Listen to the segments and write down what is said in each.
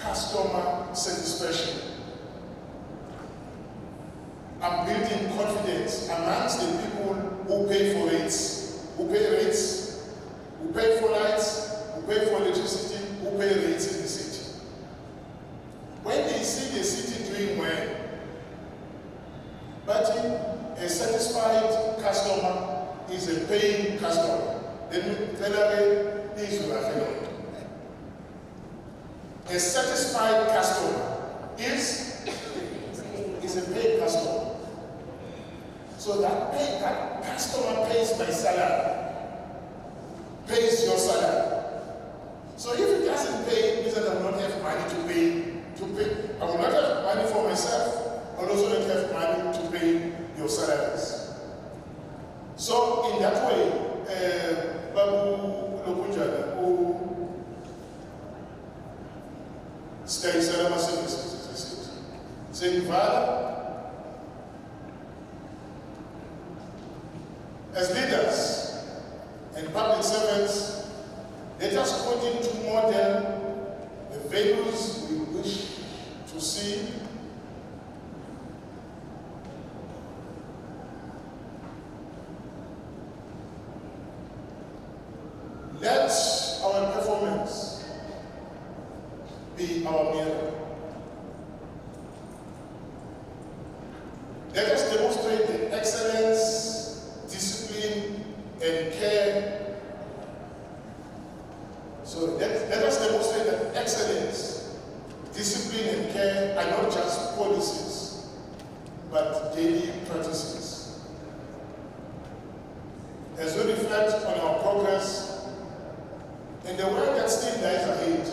customer satisfaction. I'm building confidence amongst the people who pay for rates, who pay for lights, who pay for electricity, who pay rates in the city. When they see the city doing well, but a satisfied customer is a paying customer. A satisfied customer is a paid customer. So that customer pays my salary, pays your salary. So if it doesn't pay, it means that I will not have money to pay. I will not have money for myself. I will also not have money to pay your salaries. So in that way, Babu Lokunjana, who stays at our services, saying, Father, as leaders and public servants, let us continue to model the values we wish to see let our performance be our mirror. Let us demonstrate the excellence, discipline, and care. So let us demonstrate that excellence, discipline, and care are not just policies, but daily practices. As we reflect on our progress and the work that still lies ahead,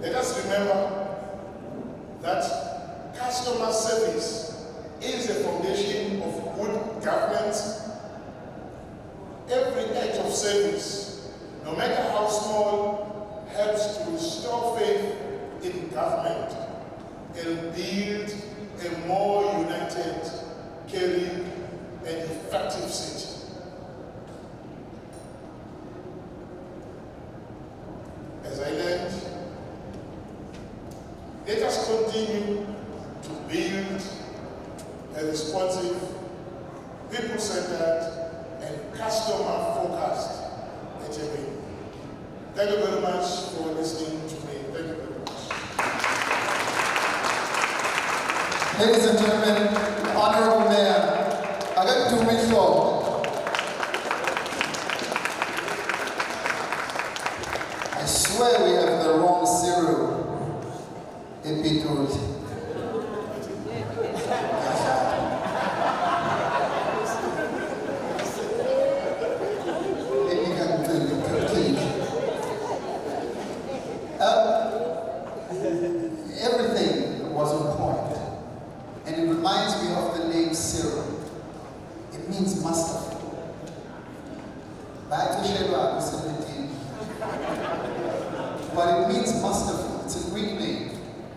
let us remember that customer service is the foundation of good governance. Every act of service, no matter how small, helps to restore faith in government and build a more united, caring, and effective city. As I learned, let us continue to build a responsive, people-centered, and customer-focused HMA. Thank you very much for listening to me. Thank you very much. Ladies and gentlemen, the Honorable Mayor, I got to make sure. I swear we have the wrong Cyril in Beetroot. Everything was on point, and it reminds me of the name Cyril. It means masterful. But it means masterful. It's a Greek name,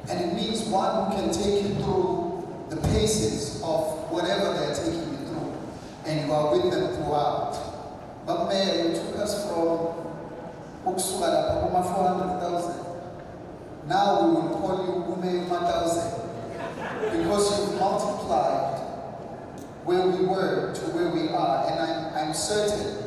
and it means one who can take you through the paces of whatever they're taking you through, and you are with them throughout. But Mayor, you took us from Uksula, Puma 400,000. Now we will call you Ume 1,000 because you've multiplied where we were to where we are, and I'm certain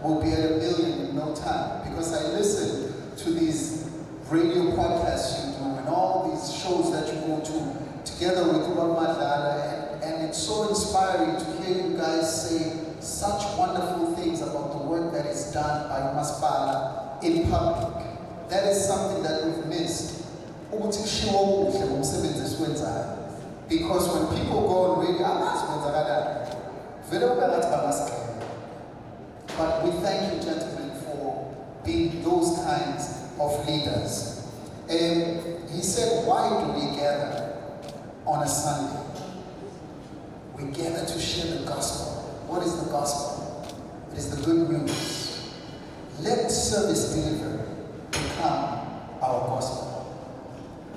we'll be at 1 million in no time, because I listen to these radio podcasts you do and all these shows that you go to together with Madala, and it's so inspiring to hear you guys say such wonderful things about the work that is done by Masipala in public. That is something that we've missed. Because when people go on radio, but we thank you, gentlemen, for being those kinds of leaders. And he said, why do we gather on a Sunday? We gather to share the gospel. What is the gospel? It is the good news. Let service delivery become our gospel.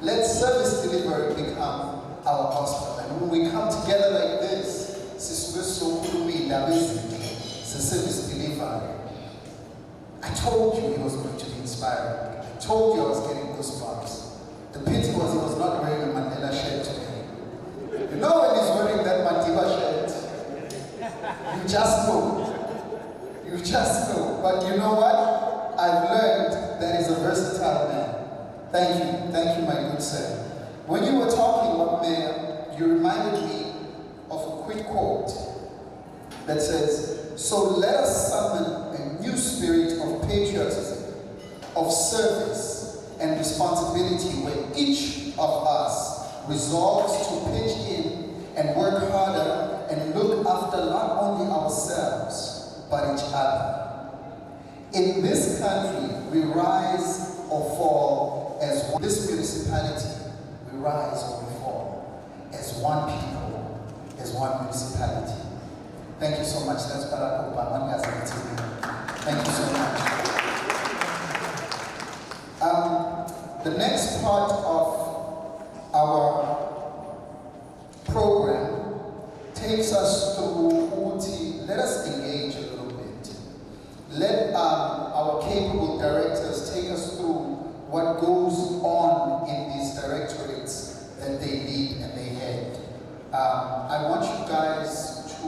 Let service delivery become our gospel. And when we come together like this, service delivery. I told you it was going to be inspiring. I told you I was getting goosebumps. The Thank you, my good sir. When you were talking about Mayor, you reminded me of a quick quote that says, "So let us summon a new spirit of patriotism, of service and responsibility where each of us resolves to pitch in and work harder and look after not only ourselves, but each other. In this country, we rise or fall as one. This municipality, we rise or we fall as one people, as one municipality." Thank you so much. That's Barack Obama. Thank you so much. The next part of our program takes us through UTI. Let us engage a little bit. Let our capable directors take us through what goes on in these directorates that they lead and they head. I want you guys to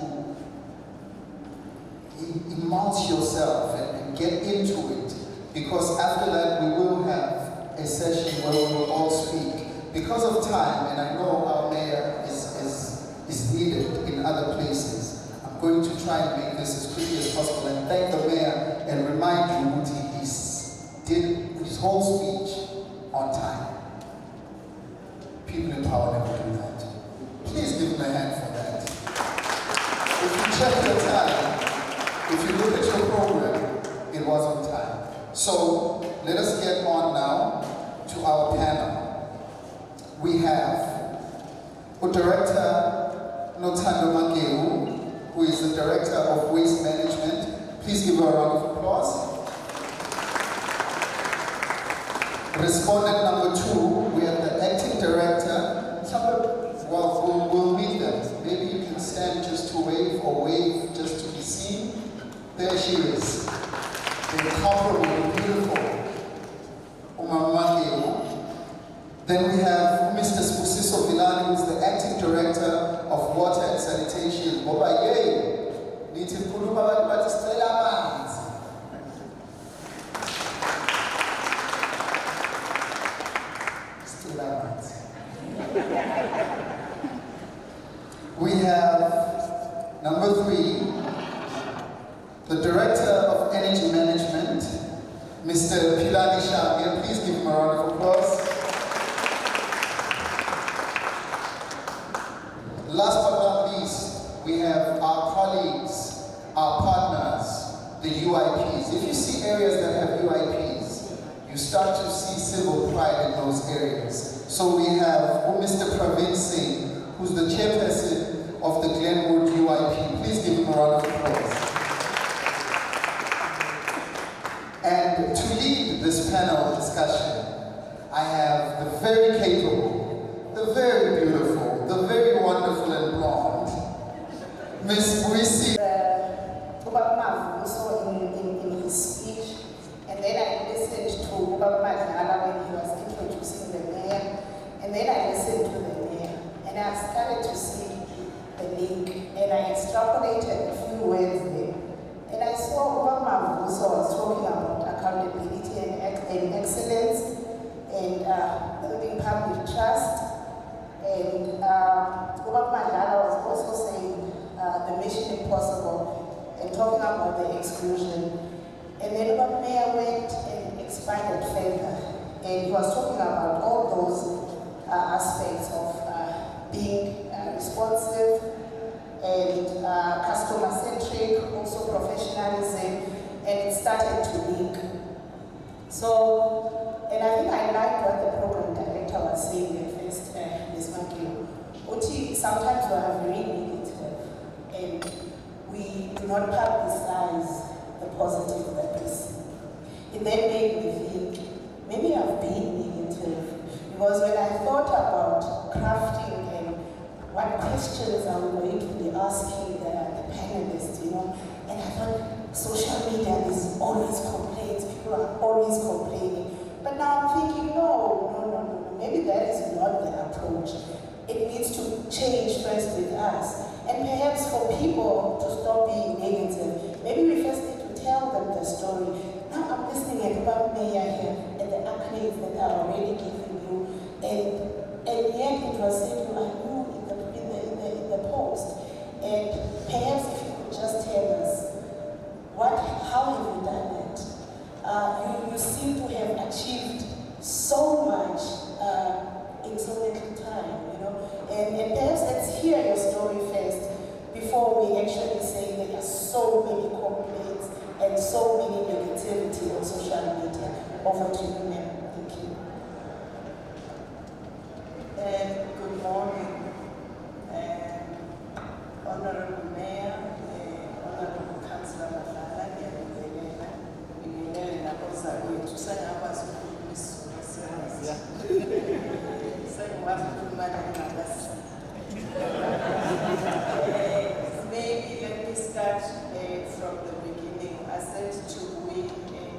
immerse yourself and get into it, because after that we will have a session where we will all speak. Because of time, and I know our mayor is needed in other places, I'm going to try and make this as quickly as possible and thank the mayor and remind you that he did his whole speech on time. People in power never do that. Please give him a hand for that. If you check your time, if you look at your program, it was on time. So let us get on now to our panel. We have Director Notando Mangeu, who is the Director of Waste Management. Please give her a round of applause. Respondent number 2, we have the Acting Director. Well, we'll meet them. Maybe you can stand just to wave or wave just to be seen. There she is. The incomparable, beautiful Umamangeu. Then we have Mr. Spusiso Vilani, who is the Acting Director of Water and Sanitation. Boba yay! Nithi khuluma abantu bathi sicela amanzi. Sicela amanzi. We have number 3, the Director of Energy Management, Mr. Pilani Shamir. Please give him a round of applause. Last but not least, we have our colleagues, our partners, the UIPs. If you see areas that have UIPs, you start to see civil pride in those areas. So we have Mr. Praveen Singh, who's the chairperson of the Glenwood UIP. Please give him a round of applause. And to lead this panel discussion, I have the very capable, the very beautiful, the very wonderful and blonde, Miss Buisi. Also in his speech, and then I listened to Ubaba Madlala when he was introducing the mayor, and then I listened to the mayor, and I started to see the link, and I extrapolated a few words there. And I saw Ubaba also was talking about accountability and excellence, and building public trust. And Ubaba Madlala was also saying the mission impossible and talking about the exclusion. And then Ubaba Mayor went and expanded further, and he was talking about all those aspects of being responsive and customer-centric, also professionalism, and it started to link. So, and I think I liked what the program director was saying at first, Ms. Mangeu. Uti, sometimes we are very negative, and we do not publicize the positive that we see. It then made me think, maybe I've been negative, because when I thought about crafting and what questions are we going to be asking the panelists, and I thought social media is always complaints, people are always complaining. But now I'm thinking, no, maybe that is not the approach. It needs to change first with us. And perhaps for people to stop being negative, maybe we first need to tell them the story. Now I'm listening at Ubaba Mayor here and the accolades that are already you are saying you are new in the post, and perhaps if you could just tell us how have you done it? You seem to have achieved so much in so little time, you know. And perhaps let's hear your story first before we actually say there are so many complaints and so many negativity on social media. Over to you, ma'am. Thank you. Good morning, Honorable Mayor, Honorable Councillor Malala, maybe let me start from the beginning. I said to we,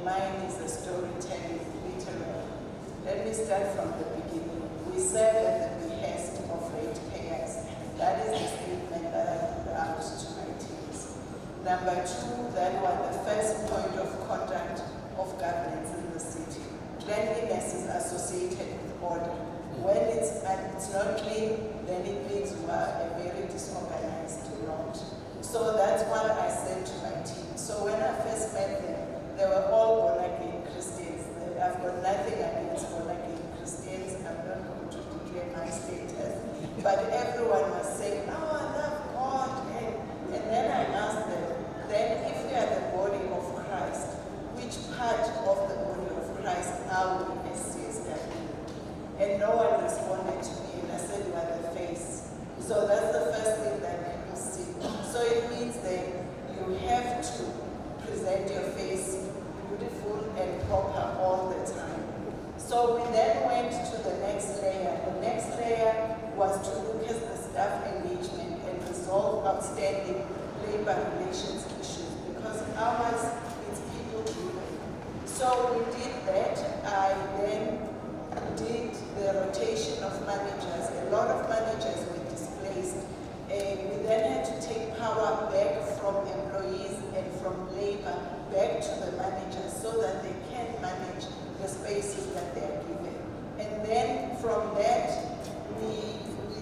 mine is a storytelling literary. Let me start from the beginning. We serve at the behest of ratepayers. That is the statement that I put out to my teams. Number two, that was the first point of contact of governance in the city. Cleanliness is associated with order. When it's not clean, then it means we are a very disorganized lot. So that's what I said to my team. So when I first met them, they were all born-again Christians. I've got nothing against born-again Christians. I'm not going to declare my status. But everyone was saying, oh, I love God. And then I asked them, then if we are the body of Christ, which part of the body of Christ are we as CSW? And no one responded to me, and I said, you are the face. So that's the first thing that people see. So it means that you have to present your face beautiful and proper all the time. So we then went to the next layer. The next layer was to look at the staff engagement and resolve outstanding labor relations issues, because ours is people driven. So we did that. I then did the rotation of managers. A lot of managers were displaced. We then had to take power back from employees and from labor back to the managers so that they can manage the spaces that they are given. And then from that, we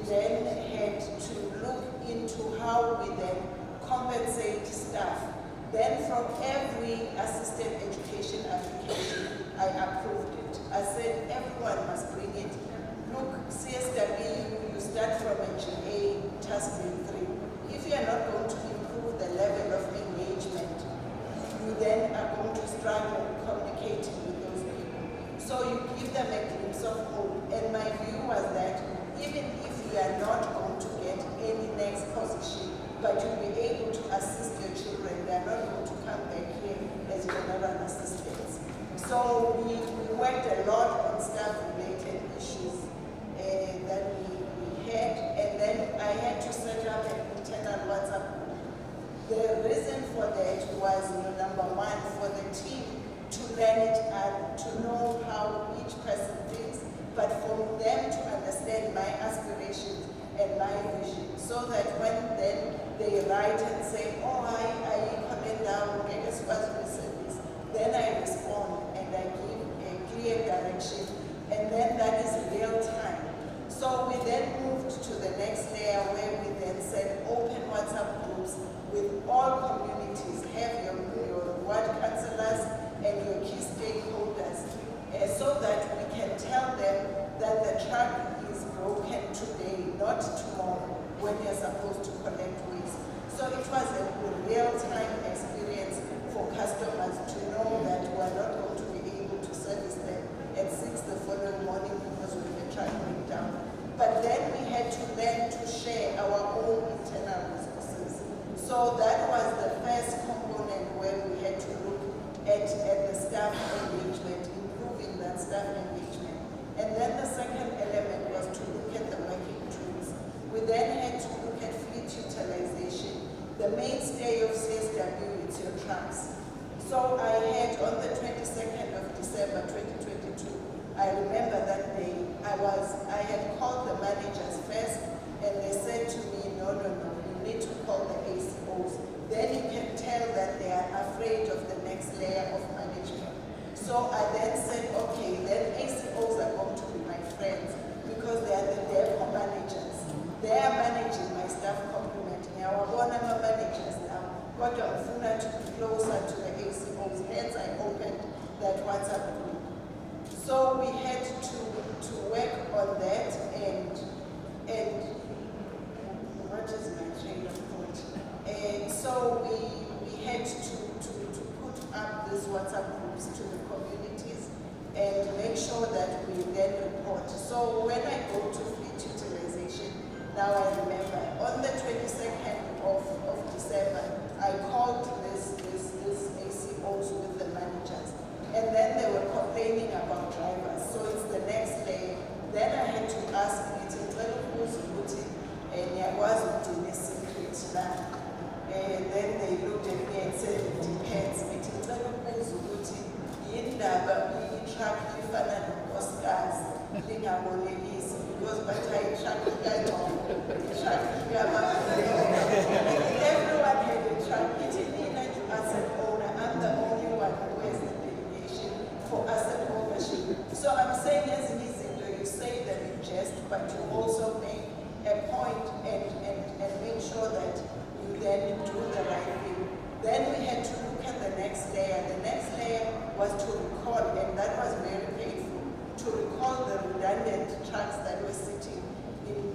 then had to look into how we then compensate staff. Then from every assistant education application, I approved it. I said, everyone must bring it. Look, CSW, you start from a GA task grade 3. If you are not going to improve the level of engagement, you then are going to struggle communicating with those people. So you give them a glimpse of hope. And my view was that even if you are not going to get any next position, but you'll be able to assist your children, they are not going to come back here as general assistants. So we worked a lot on staff-related issues that we had, and then I had to set up an internal WhatsApp group. The reason for that was, number one, for the team to learn it and to know how each person thinks, but for them to understand my aspirations and my vision, so that when then they write and say, oh, I comment down, okay, this was service, then I respond and I give a clear direction, and then that is real time. So we then moved to the next layer where we then said open WhatsApp groups with all communities, have your ward councillors and your key stakeholders, so that we can tell them that the truck is broken today, not tomorrow, when you're supposed to collect waste. So it was a real-time experience for customers to know that we are not going to be able to service them at 6 the following morning because we had truck breakdown. But then we had to learn to share our own internal resources. So that was the first component where we had to look at the staff engagement, improving that staff engagement. And then the second element was to look at the working tools. We then had to look at fleet utilization. The mainstay of CSW is your trucks. So I had on the 22nd of December 2022, I remember that day, I had called the managers first, and they said to me, no, you need to call the ACOs. Then you can tell that they are afraid of the next layer of management. So I then said, okay, then ACOs are going to be my friends because they are the depot managers. sooner to be closer to the ACOs. Hence, I opened that WhatsApp group. So we had to work on that, and what is my train of thought? So we had to put up these WhatsApp groups to the communities and make sure that we then report. So when I go to fleet utilization, now I remember, on the 22nd of December, I called this ACOs with the managers. And then they were complaining about drivers. So it's the next day. Then I had to ask and then they looked at me and said, it depends. Truck because by the truck everyone had a truck. Asset owner, I'm the only one who has the delegation for asset ownership. So I'm saying, as easy, you say that in jest, but you also make a point and make sure that you then do the right thing. Then we had to look at the next layer. The next layer was to recall, and that was very painful, to recall the redundant trucks that were sitting in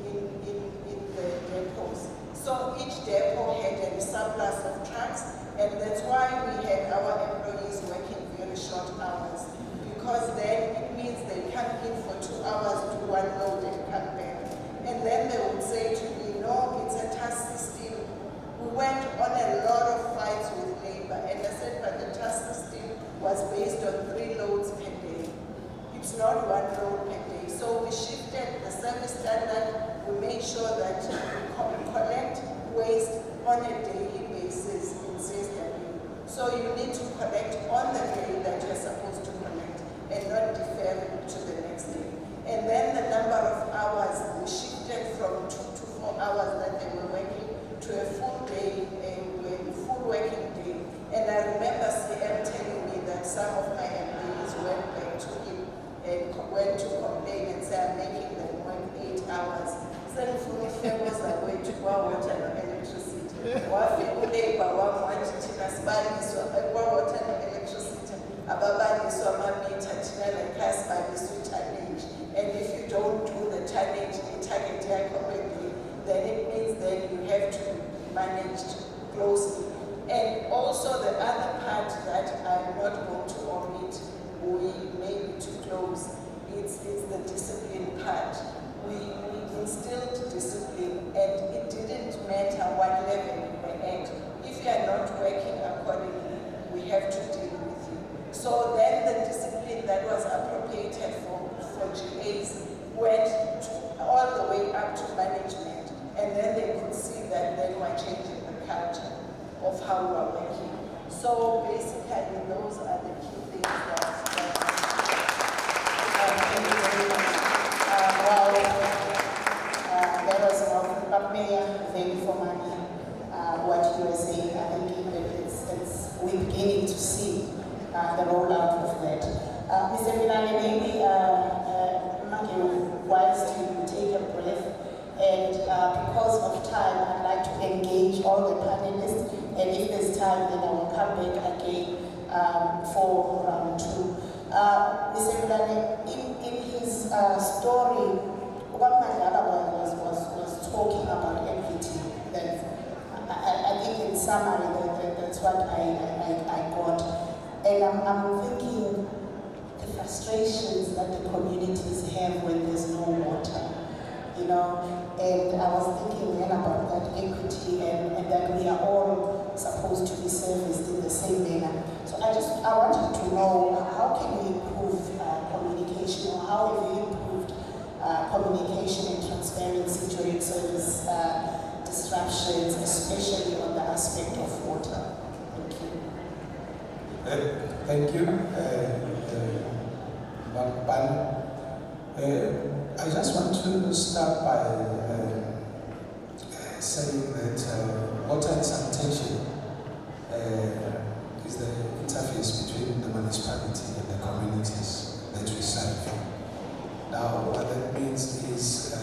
the depots. So each depot had a surplus of trucks, and that's why we had our employees working very short hours, because then it means they come in for 2 hours, do one load and come back. And then they would say to me, no, it's a task system. We went on a lot of fights with labor, and I said, but the task system was based on 3 loads per day. It's not 1 load per day. So we shifted the service standard. We made sure that we collect waste on a daily basis in CSW. So you need to collect on the day that you're supposed to collect and not defer it to the next day. And then the number of hours, we shifted from 2 to 4 hours that they were working to a full day, a full working day. And I remember CM telling me that some of my employees went back to him and went to complain and say, I'm making them work 8 hours. So if there was a way to go out and electricity. Labor, water and electricity. And if you don't do the tonnage in target correctly, then it means that you have to be managed closely. And also the other part that I'm not going to omit, we maybe to close, it's the discipline part. We instilled discipline, and it didn't matter what level you were at. If you are not working accordingly, we have to deal with you. So then the discipline that was appropriated for GAs went all the way up to management, and then they could see that they were changing the culture of how we are working. So basically, those are the key things that that was about Mayor, very formally, what you were saying. I think we're beginning to see the rollout of that. Mr. Milani, maybe wants to take a breath, and because of time, I'd like to engage all the panelists, and if there's time, then I will come back again for round 2. Mr. Milani, in his story, what Mayoral was talking about equity. Then I think in summary, that's what I got. And I'm thinking the frustrations that the communities have when there's no water, you know. And I was thinking then about that equity and that we are all supposed to be serviced in the same manner. So I wanted to know, how can we improve communication, or how have you improved communication and transparency during service disruptions, especially on the aspect of water? Thank you, I just want to start by saying that water and sanitation is the interface between the municipality and the communities that we serve. Now, what that means is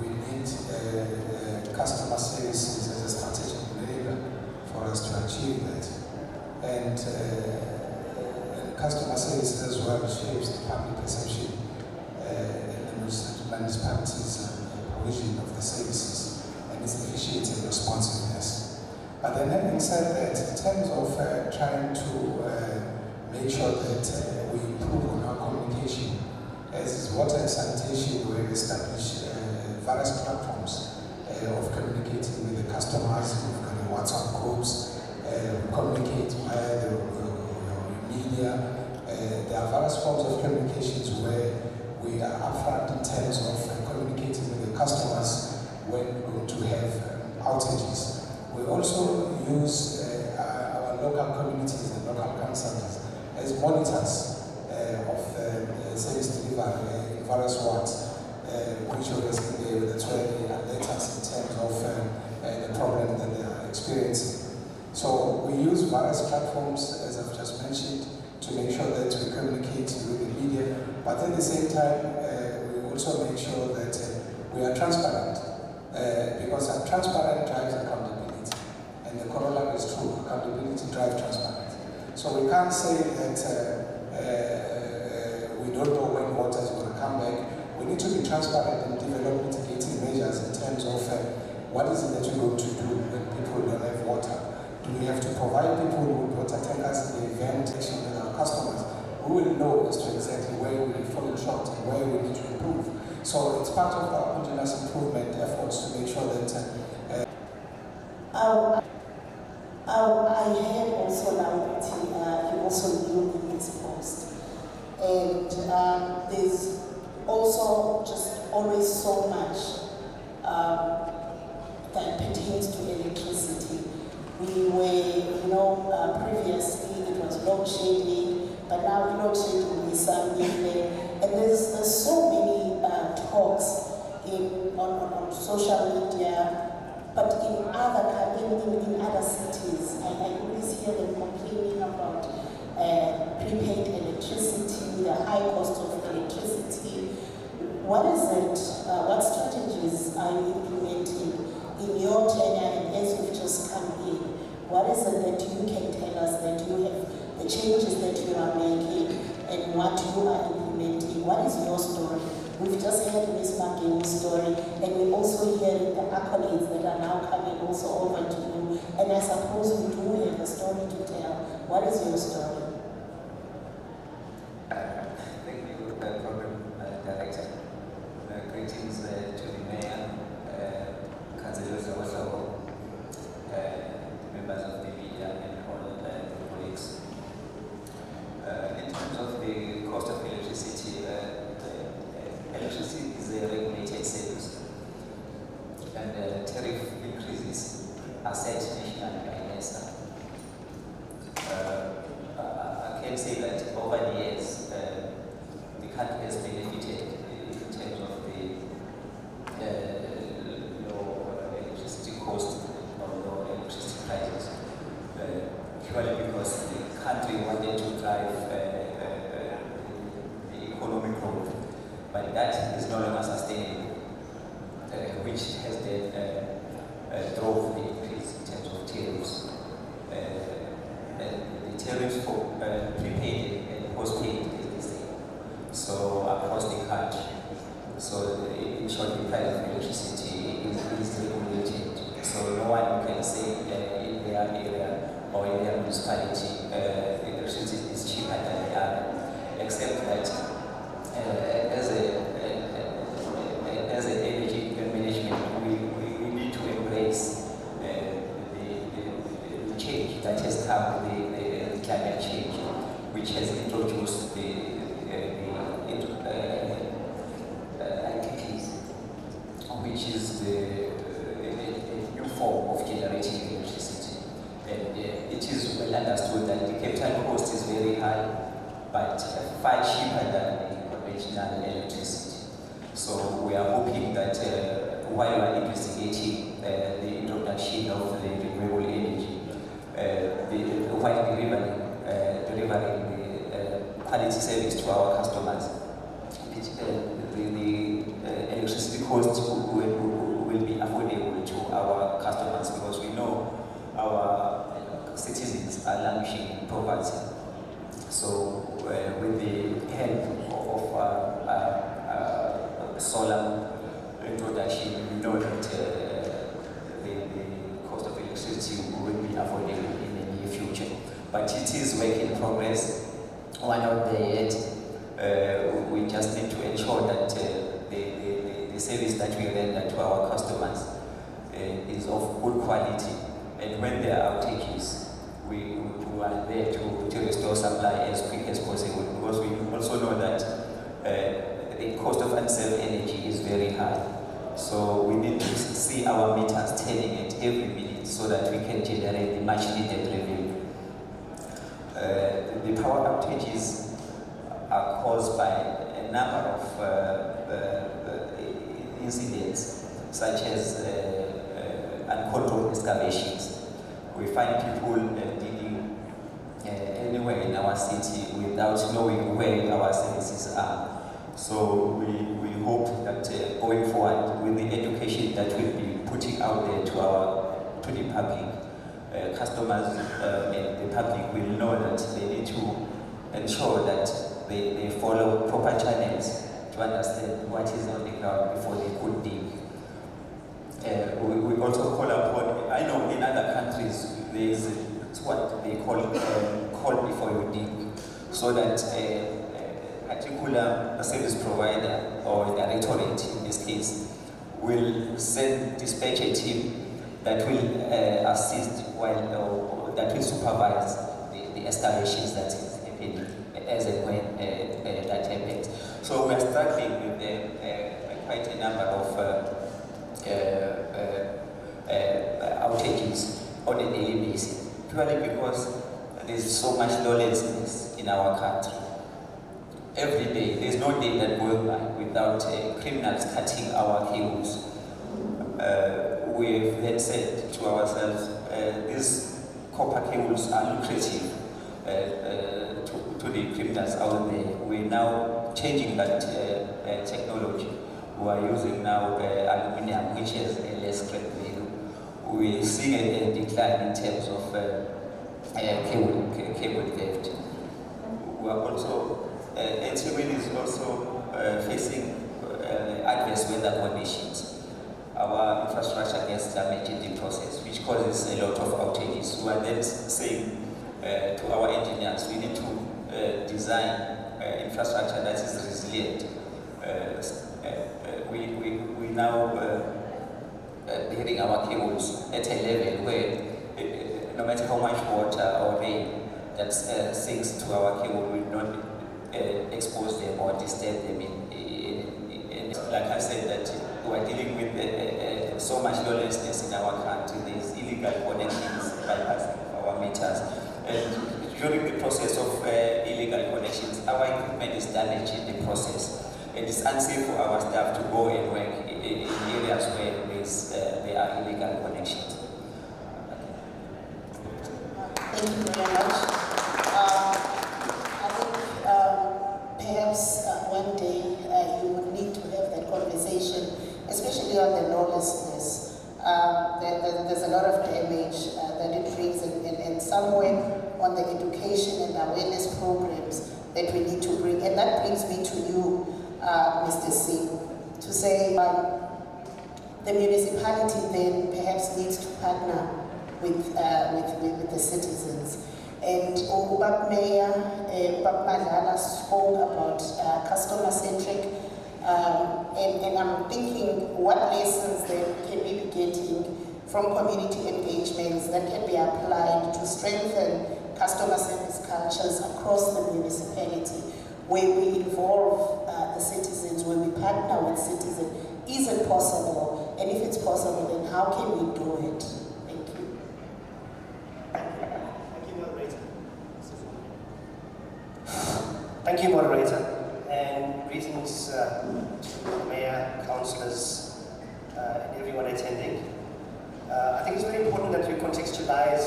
we need customer services as a strategic enabler for us to achieve that. And customer service as well shapes the public perception in the municipalities' provision of the services and its efficiency and responsiveness. But then having said that, in terms of trying to make sure that we improve on our communication, as water and sanitation, we establish various platforms of communicating with the customers. We've got WhatsApp groups, communicate via the media. There are various forms of communications where we are upfront in terms of communicating with the customers when we're going to have outages. We also use our local communities and local councils as monitors of service delivery in various wards, which obviously that's where they alert us in terms of the problem that they are experiencing. So we use various platforms, as I've just mentioned, to make sure that we communicate with the media, but at the same time, we also make sure that we are transparent, because transparent drives accountability, and the corollary is true, accountability drives transparency. So we can't say that we don't know when water is going to come back. We need to be transparent and develop mitigating measures in terms of what is it that you're going to do when people don't have water. Do we have to provide people with water tankers in the event with our customers? We will know as to exactly where we need falling short and where we need to improve. So it's part of our continuous improvement efforts to make sure that I heard also now that you also knew in this post. And there's also just always so much that pertains to electricity. We were, previously it was load shedding, but now load shedding is something, and there's so many talks on social media. But in other cities, I always hear them complaining about prepaid electricity, the high cost of electricity. What is it? What strategies are you implementing in your tenure and as you've just come in? What is it that you can tell us that you have, the changes that you are making and what you are implementing? What is your story? We've just heard Ms. McGill's story, and we also hear the accolades that are now coming also over to you. And I suppose you do have a story to tell. What is your story? Thank you, Program Director. Greetings to the Mayor, Councillors also, members of the media, and all the colleagues. In terms of the cost of electricity, electricity is a regulated service, and tariff increases are set nationally by NESA. I can say that over the years, the country has benefited in terms of the low electricity cost or low electricity prices, purely because the country wanted to drive the economic growth. But that is no longer sustainable, which has then drove the increase in terms of tariffs. The tariffs for prepaid and postpaid is the same, so across the country. So in short, the price of electricity is regulated. So no one can say in their area or in their municipality electricity is cheaper than the other, except that as an energy management, we need to embrace the change that has come with the climate change, which has introduced the IPPs, which is a new form of generating electricity. And it is well understood that the capital cost is very high, but far cheaper than the conventional electricity. So we are hoping that while we are investigating the introduction of the renewable energy, while delivering the quality service to our customers, the electricity costs will be affordable to our customers, because we know our solar introduction, you know that the cost of electricity will be affordable in the near future. But it is work in progress. We're not there yet. We just need to ensure that the service that we render to our customers is of good quality. And when there are outages, we are there to restore supply as quick as possible, because we also know that the cost of unserved energy is very high. So we need to see our meters turning at every minute so that we can generate the much needed revenue. The power outages are caused by a number of incidents, such as uncontrolled excavations. We find people digging anywhere in our city without knowing where our services are. So we hope that going forward with the education that we'll be putting out there to the public, customers and the public will know that they need to ensure that they follow proper channels to understand what is on the ground before they could dig. We also call upon, I know in other countries there is what they call call before you dig, so that a particular service provider or directorate in this case will send dispatch a team that will assist while that will supervise the excavations that is happening as and when that happens. So we are struggling with quite a number of outages on a daily basis, purely because there is so much lawlessness in our country. Every day, there is no day that goes by without criminals cutting our cables. We've then said to ourselves, these copper cables are lucrative to the criminals out there. We're now changing that technology. We are using now aluminium, which has a less scrap value. We see a decline in terms of cable theft. We are also, NCWIL is also facing adverse weather conditions. Our infrastructure gets damaged in the process, which causes a lot of outages. We are then saying to our engineers, we need to design infrastructure that is resilient. We now building our cables at a level where no matter how much water or rain that sinks to our cable will not expose them or disturb them. Like I said, that we are dealing with so much lawlessness in our country. There is illegal connections bypassing our meters. And during the process of illegal connections, our equipment is damaged in the process. It is unsafe for our staff to go and work in areas where there are illegal connections. Thank you very much. I think perhaps one day you would need to have that conversation, especially on the lawlessness. There's a lot of damage that it brings, and somewhere on the education and awareness programs that we need to bring. And that brings me to you, Mr. Singh, to say the municipality then perhaps needs to partner with the citizens. And Ubab Mayor, Ubab Madala spoke about customer-centric, and I'm thinking what lessons then can we be getting from community engagements that can be applied to strengthen customer service cultures across the municipality, where we involve the citizens, where we partner with citizens. Is it possible? And if it's possible, then how can we do it? Thank you. Thank you, moderator. Thank you, moderator. And greetings to the mayor, councillors, and everyone attending. I think it's very important that you contextualize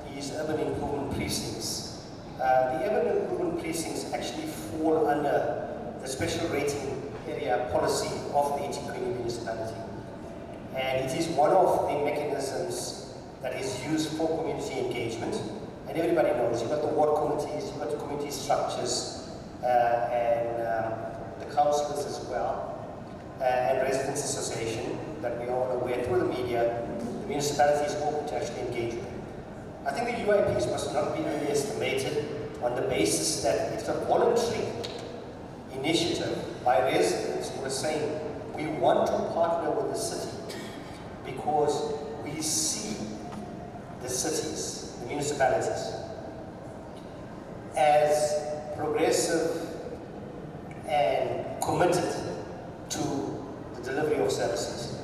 these urban improvement precincts. The urban improvement precincts actually fall under the special rating area policy of the eThekwini municipality. And it is one of the mechanisms that is used for community engagement. And everybody knows, you've got the ward committees, you've got the community structures, and the councillors as well. and Residents Association that we are all aware through the media, the municipality is open to actually engage with. I think the UIPs must not be underestimated on the basis that it's a voluntary initiative by residents who are saying we want to partner with the city because we see the cities, the municipalities, as progressive and committed to the delivery of services.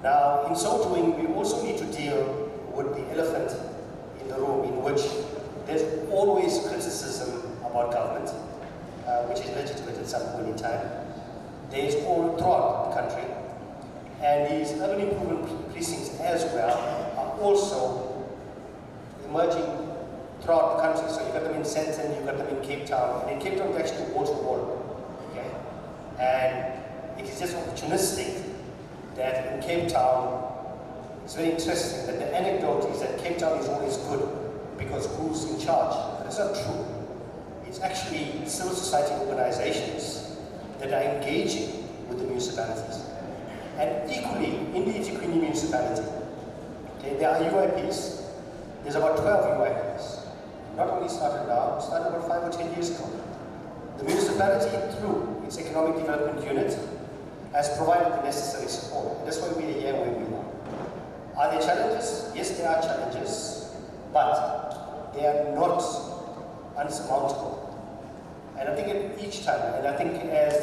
Now, in so doing, we also need to deal with the elephant in the room, in which there's always criticism about government, which is legitimate at some point in time. There's all throughout the country, and these urban improvement precincts as well are also emerging throughout the country. So you've got them in Sandton, you've got them in Cape Town, and in Cape Town, it's actually wall to wall. Okay? And it is just opportunistic that in Cape Town, it's very interesting that the anecdote is that Cape Town is always good because who's in charge? But it's not true. It's actually civil society organizations that are engaging with the municipalities. And equally, in the Itiquini municipality, okay, there are UIPs. There's about 12 UIPs. Not only started now, started about 5 or 10 years ago. The municipality, through its economic development unit, has provided the necessary support. And that's why we are here where we are. Are there challenges? Yes, there are challenges, but they are not unsurmountable. And I think at each time, and I think as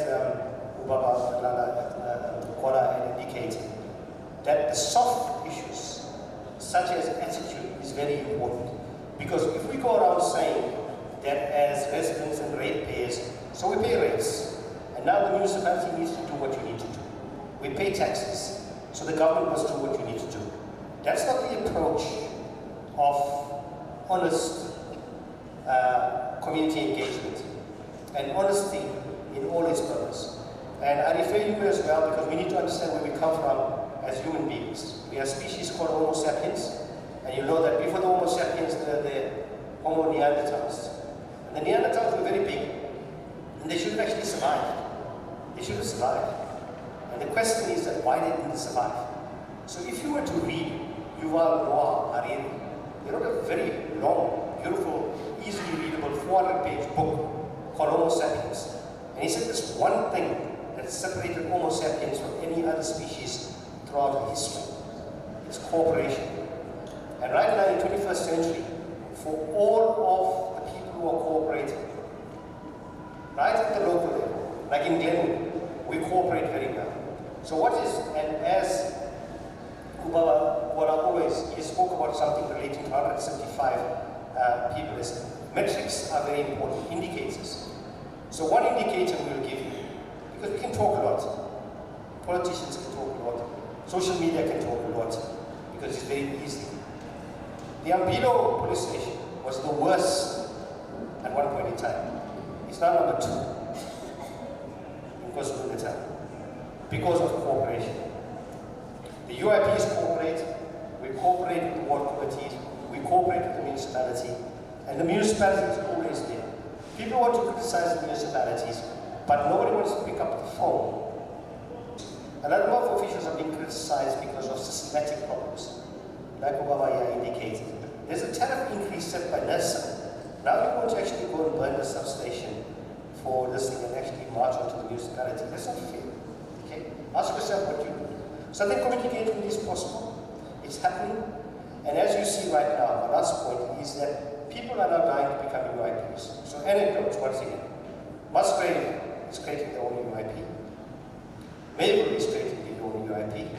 Ubaba Kola had indicated, that the soft issues, such as attitude, is very important. Because if we go around saying that as residents and ratepayers, so we pay rates, and now the municipality needs to do what you need to do. We pay taxes, so the government must do what you need to do. That's not the approach of honest community engagement and honesty in all its purpose. And I refer you as well because we need to understand where we come from as human beings. We are a species called Homo sapiens, and you know that before the Homo sapiens, the Homo neanderthals. And the Neanderthals were very big, and they should have actually survived. They should have survived. And the question is that why they didn't survive. So if you were to read Yuval Noah Harari, he wrote a very long, beautiful, easily readable 400-page book called Homo sapiens. And he said this one thing that separated Homo sapiens from any other species throughout history. It's cooperation. And right now in the 21st century, for all of the people who are cooperating, right at the local level, like in Glenwood, we cooperate very well. So what is, and as Kubala always, he spoke about something relating to 175 people. Metrics are very important, indicators. So one indicator we will give you, because we can talk a lot. Politicians can talk a lot. Social media can talk a lot, because it's very easy. The Ambilo police station was the worst at one point in time. It's now number 2 in KwaZulu-Natal because of cooperation. The UIPs cooperate, we cooperate with the ward committees, we cooperate with the municipality, and the municipality is always there. People want to criticize the municipalities, but nobody wants to pick up the phone. A lot of officials are being criticized because of systematic problems, like Obama indicated. There's a tariff increase set by NERSA. Now you want to actually go and burn the substation for this thing and actually march onto the municipality. That's not fair. Okay? Ask yourself what you do. So I think community engagement is possible. It's happening. And as you see right now, my last point is that people are now dying to become UIPs. So anecdotes, once again. Musgrave is creating their own UIP. Mayoral is creating their own UIP.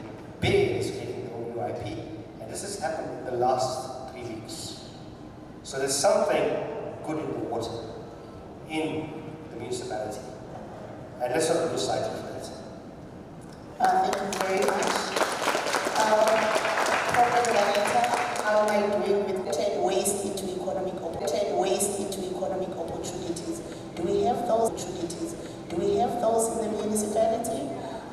Bay is creating their own UIP. And this has happened in the last 3 weeks. So there's something good in the water, in the municipality. And let's not lose sight of that. Thank you very much. Professor Laneta, how am I doing with turn waste into economic opportunities? Do we have those opportunities? Do we have those in the municipality?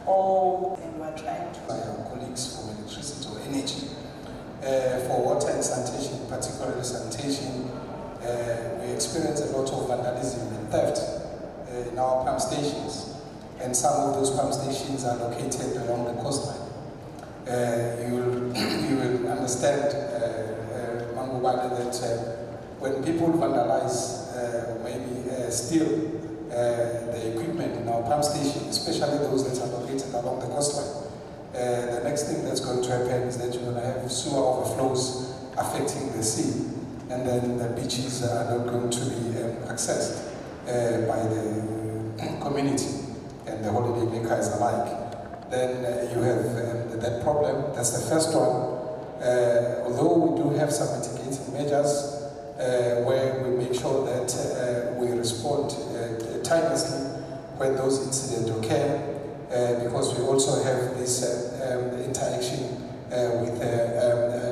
Or And we're trying to. By our colleagues from electricity or energy. For water and sanitation, particularly sanitation, we experience a lot of vandalism and theft in our pump stations. and some of those pump stations are located along the coastline. You will understand, Mangubane, that when people vandalize, maybe steal the equipment in our pump station, especially those that are located along the coastline, the next thing that's going to happen is that you're going to have sewer overflows affecting the sea, and then the beaches are not going to be accessed by the community and the holiday makers alike. Then you have that problem. That's the first one. Although we do have some mitigating measures where we make sure that we respond tirelessly when those incidents occur, because we also have this interaction with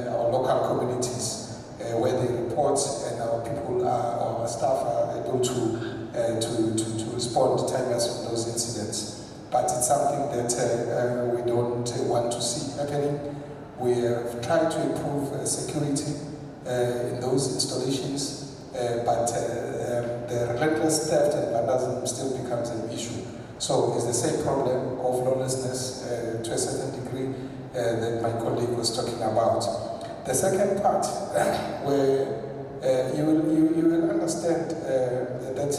our local communities where they report and our people, our staff are able to respond tirelessly to those incidents. But it's something that we don't want to see happening. We have tried to improve security in those installations, but the relentless theft and vandalism still becomes an issue. So it's the same problem of lawlessness to a certain degree that my colleague was talking about. The second part, where you will understand that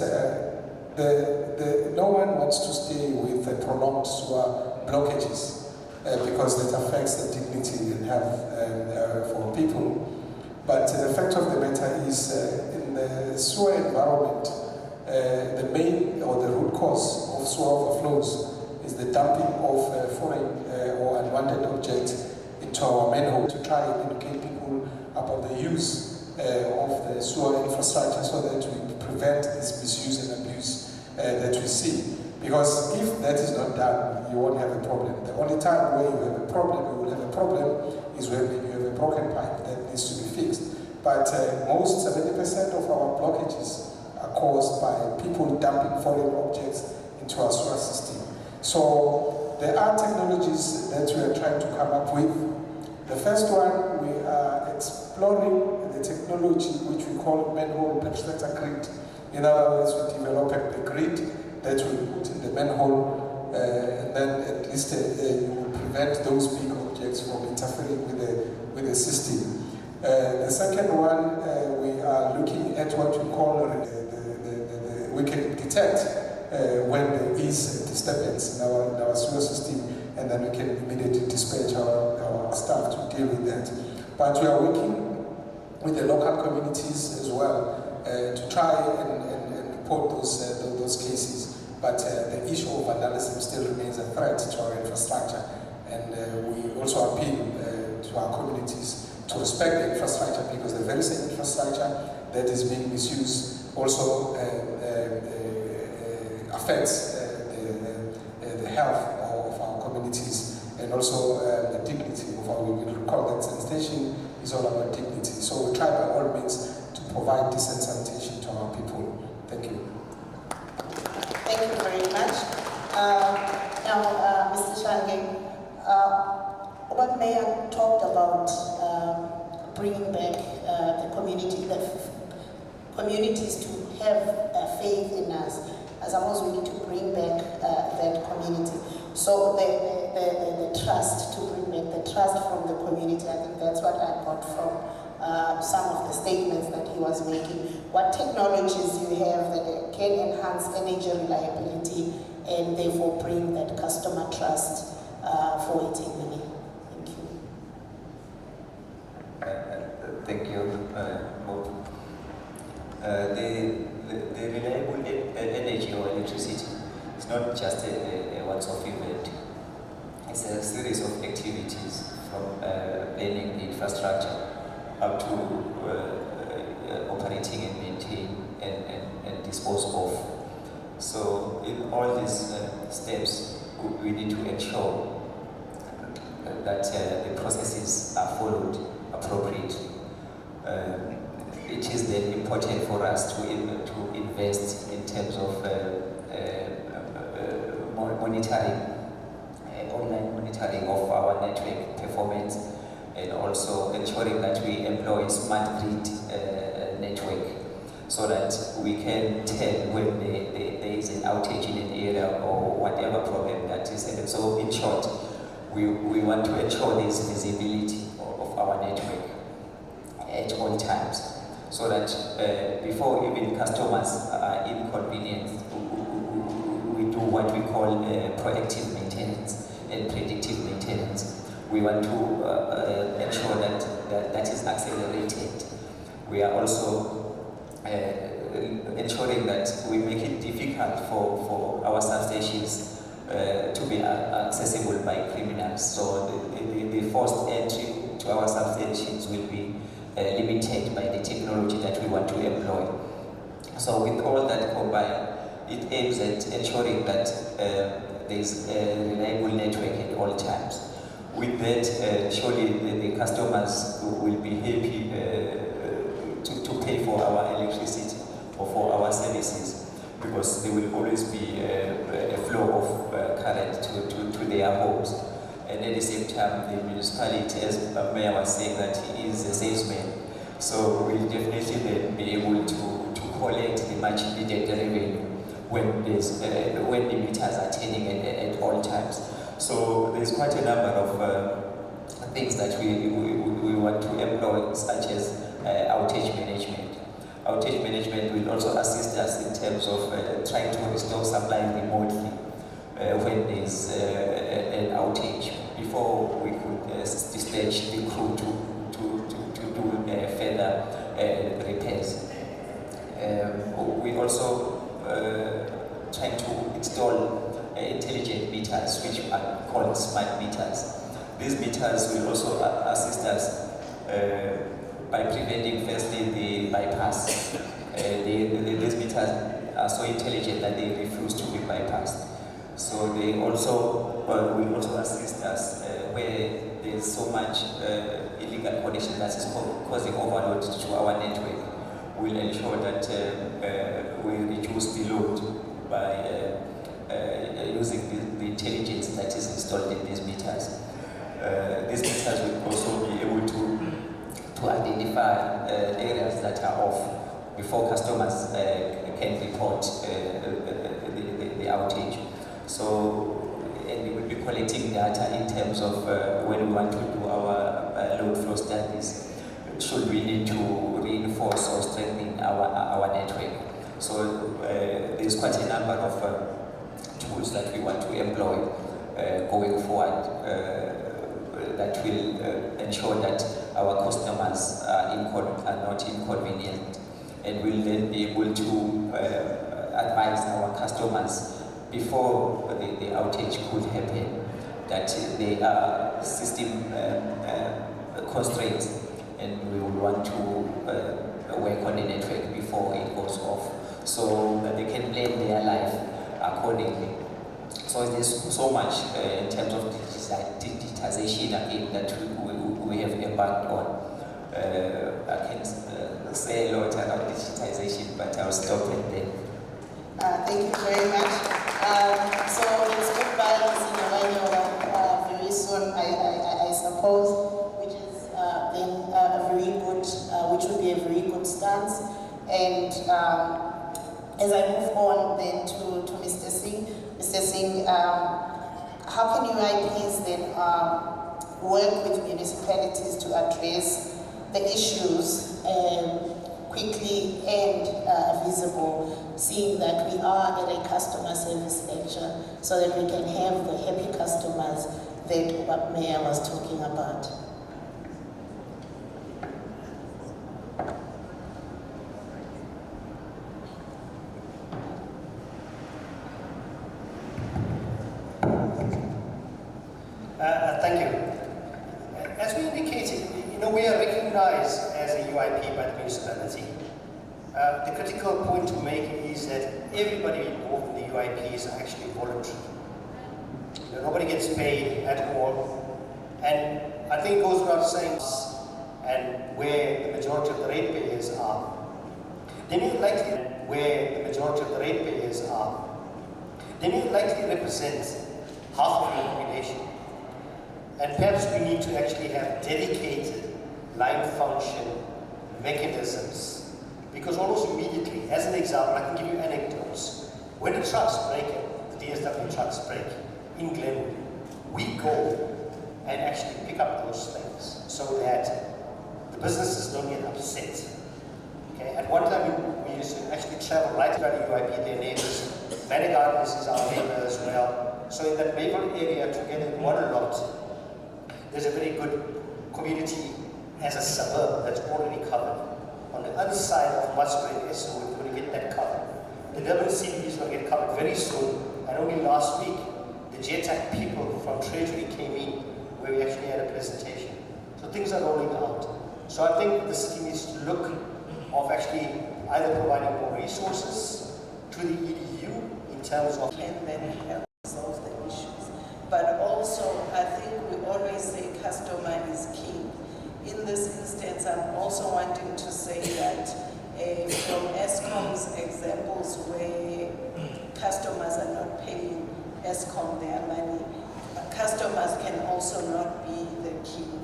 no one wants to stay with prolonged sewer blockages because that affects the dignity and health for people. But the fact of the matter is, in the sewer environment, the main or the root cause of sewer overflows is the dumping of foreign or unwanted objects into our manhole, to try and educate people about the use of the sewer infrastructure so that we prevent this misuse and abuse that we see. Because if that is not done, you won't have a problem. The only time where you have a problem, you will have a problem, is when you have a broken pipe that needs to be fixed. But most 70% of our blockages are caused by people dumping foreign objects into our sewer system. So there are technologies that we are trying to come up with. The first one, we are exploring the technology which we call manhole penetrator grid. In other words, we develop a grid that we put in the manhole, and then at least you will prevent those big objects from interfering with the system. The second one, we are looking at what we call we can detect when there is a disturbance in our sewer system, and then we can immediately dispatch our staff to deal with that. But we are working with the local communities as well to try and report those cases. But the issue of vandalism still remains a threat to our infrastructure, and we also appeal to our communities to respect the infrastructure, because the very same infrastructure that is being misused also affects the health of our communities, and also the dignity of our, we recall that sanitation is all about dignity. So we try by all means to provide decent sanitation to our people. Thank you. Thank you very much. Now, Mr. Shange, what Mayor talked about bringing back the communities to have faith in us. I suppose we need to bring back that community. So the trust, to bring back the trust from the community, I think that's what I got from some of the statements that he was making. What technologies you have that can enhance energy reliability and therefore bring that customer trust for Ethekwini? Thank you. The reliable energy or electricity is not just a once-off event. It's a series of activities, from planning the infrastructure up to operating and maintain and dispose of. So in all these steps, we need to ensure that the processes are followed appropriately. It is then important for us to invest in terms of monitoring, online monitoring of our network performance, and also ensuring that we employ smart grid network so that we can tell when there is an outage in an area or whatever problem that is happening. So in short, we want to ensure there is visibility of our network at all times, so that before even customers are inconvenienced, we do what we call proactive maintenance and predictive maintenance. We want to ensure that is accelerated. We are also ensuring that we make it difficult for our substations to be accessible by criminals. So the forced entry to our substations will be limited by the technology that we want to employ. So with all that combined, it aims at ensuring that there is a reliable network at all times. With that, surely the customers will be happy to pay for our electricity or for our services, because there will always be a flow of current to their homes. And at the same time, the municipality, as Mayor was saying, that he is a salesman, so we'll definitely then be able to collect the much needed revenue when the meters are turning at all times. So there's quite a number of things that we want to employ, such as outage management. Outage management will also assist us in terms of trying to restore supply remotely when there's an outage, before we could dispatch the crew to do further repairs. We also try to install intelligent meters, which are called smart meters. These meters will also assist us by preventing, firstly, the bypass. These meters are so intelligent that they refuse to be bypassed. So they also will also assist us where there's so much illegal connection that is causing overload to our network. We'll ensure that we reduce the load by using the intelligence that is installed in these meters. These meters will also be able to identify areas that are off before customers can report the outage. So, and we will be collecting data in terms of when we want to do our load flow studies, should we need to reinforce or strengthen our network. So there's quite a number of tools that we want to employ going forward that will ensure that our customers are not inconvenienced, and will then be able to advise our customers before the outage could happen that there are system constraints, and we would want to work on the network before it goes off, so that they can plan their life accordingly. So there's so much in terms of digitization again that we have embarked on. I can say a lot about digitization, but I'll stop it there. Thank you very much. So let's go back to Mayoral very soon, I suppose, which is then a very good, which would be a very good stance. And as I move on then to Mr. Singh, how can UIPs then work with municipalities to address the issues quickly and visible, seeing that we are at a customer service lecture, so that we can have the happy customers that what Mayor was talking about? Thank you. As we indicated, we are recognized as a UIP by the municipality. The critical point to make is that everybody involved in the UIP is actually voluntary. Nobody gets paid at all. And I think it goes without saying, and where the majority of the ratepayers are, they may likely represent half of the population. And perhaps we need to actually have dedicated line function mechanisms, Because almost immediately, as an example, I can give you anecdotes. When the trucks break, the DSW trucks break in Glenwood, we go and actually pick up those things so that the businesses don't get upset. Okay? At one time, we used to actually travel right around UIP, their neighbors. Many Gardens is our neighbor as well. So in that Mayoral area, together in one lot, there's a very good community as a suburb that's already covered. On the other side of Matsuri, so we're going to get that covered. The Durban CBD is going to get covered very soon. And only last week, the JTAC people from Treasury came in where we actually had a presentation. So things are rolling out. So I think the city needs to look of actually either providing more resources to the EDU in terms of and then help solve the issues. But also, I think we always say customer is king. In this instance, I'm also wanting to say that from ESCOM's examples where customers are not paying ESCOM their money, customers can also not be the king.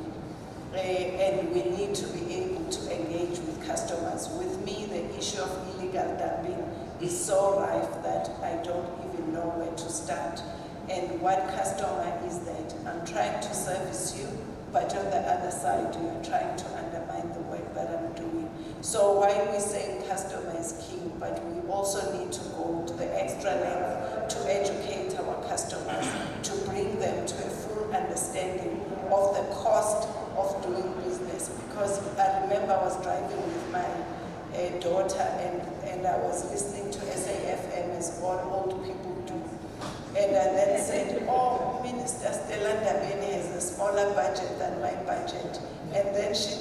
And we need to be able to engage with customers. With me, the issue of illegal dumping is so rife that I don't even know where to start. And what customer is that? I'm trying to service you, but on the other side, you're trying to undermine the work that I'm doing. So while we say customer is king, but we also need to go to the extra length to educate our customers, to bring them to a full understanding of the cost of doing business. Because I remember I was driving with my daughter and I was listening to SAFM as all old people do. And I then said, oh, Minister Stella Ndabeni has a smaller budget than my budget. And then she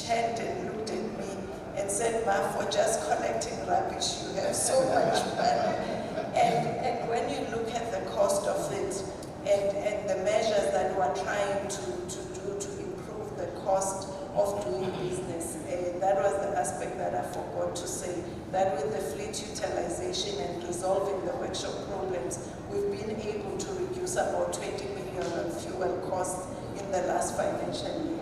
turned and looked at me and said, Ma, for just collecting rubbish, you have so much money. And when you look at the cost of it and the measures that we're trying to do to improve the cost of doing business, that was the aspect that I forgot to say, that with the fleet utilization and resolving the workshop problems, we've been able to reduce about 20 million on fuel costs in the last financial year.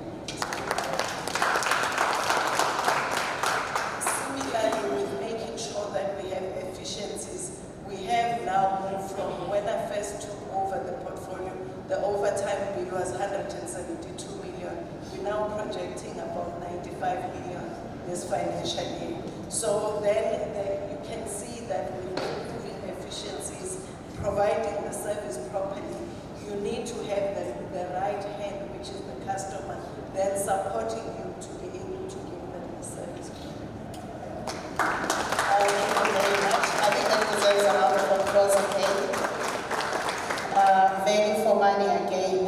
Similarly, with making sure that we have efficiencies, we have now moved from when I first took over the portfolio, the overtime bill was 172 million. We're now projecting about 95 million this financial year. So then you can see that we're improving efficiencies, providing the service properly. You need to have the right hand, which is the customer, then supporting you to be able to give them the service. Thank you very much. I think that deserves a round of applause again. Value for money again,